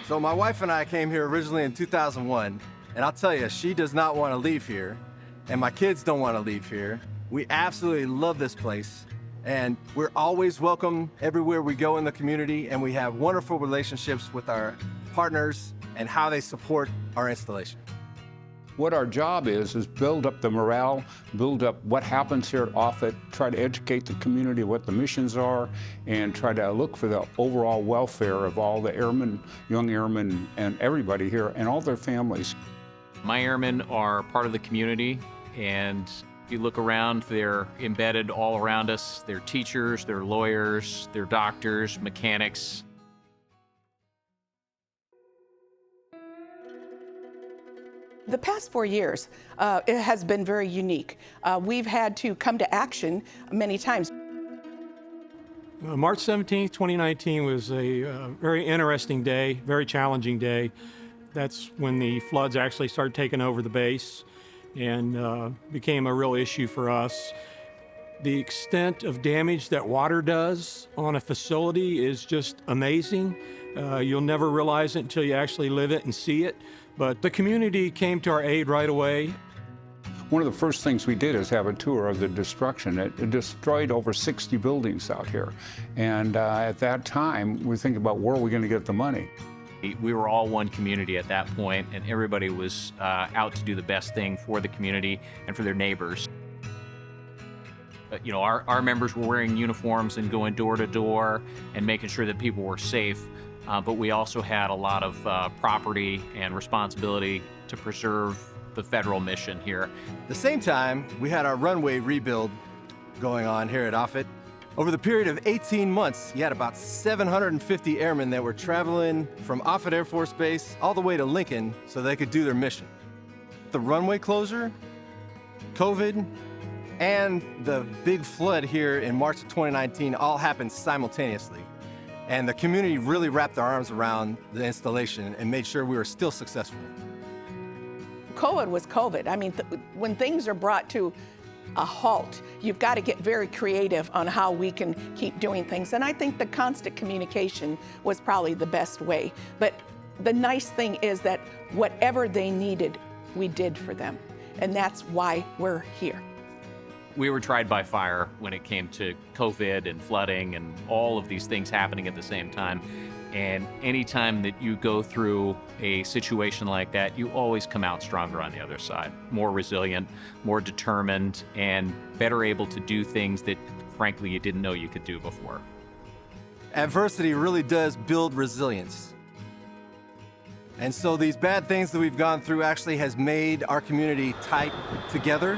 So my wife and I came here originally in 2001, and I'll tell you, she does not want to leave here, and my kids don't want to leave here. We absolutely love this place, and we're always welcome everywhere we go in the community, and we have wonderful relationships with our partners and how they support our installation. What our job is build up the morale, build up what happens here at Offutt, try to educate the community what the missions are, and try to look for the overall welfare of all the airmen, young airmen, and everybody here, and all their families. My airmen are part of the community, and if you look around, they're embedded all around us. They're teachers, they're lawyers, they're doctors, mechanics. The past 4 years, it has been very unique. We've had to come to action many times. March 17th, 2019 was a very interesting day, very challenging day. That's when the floods actually started taking over the base and became a real issue for us. The extent of damage that water does on a facility is just amazing. You'll never realize it until you actually live it and see it. But the community came to our aid right away. One of the first things we did is have a tour of the destruction. It destroyed over 60 buildings out here. And at that time, we think about where are we going to get the money? We were all one community at that point, and everybody was out to do the best thing for the community and for their neighbors. You know, our members were wearing uniforms and going door to door and making sure that people were safe. But we also had a lot of property and responsibility to preserve the federal mission here. At the same time, we had our runway rebuild going on here at Offutt. Over the period of 18 months, you had about 750 airmen that were traveling from Offutt Air Force Base all the way to Lincoln so they could do their mission. The runway closure, COVID, and the big flood here in March of 2019 all happened simultaneously. And the community really wrapped their arms around the installation and made sure we were still successful. COVID was COVID. I mean, when things are brought to a halt, you've got to get very creative on how we can keep doing things. And I think the constant communication was probably the best way. But the nice thing is that whatever they needed, we did for them. And that's why we're here. We were tried by fire when it came to COVID and flooding and all of these things happening at the same time. And anytime that you go through a situation like that, you always come out stronger on the other side, more resilient, more determined, and better able to do things that, frankly, you didn't know you could do before. Adversity really does build resilience. And so these bad things that we've gone through actually has made our community tight together.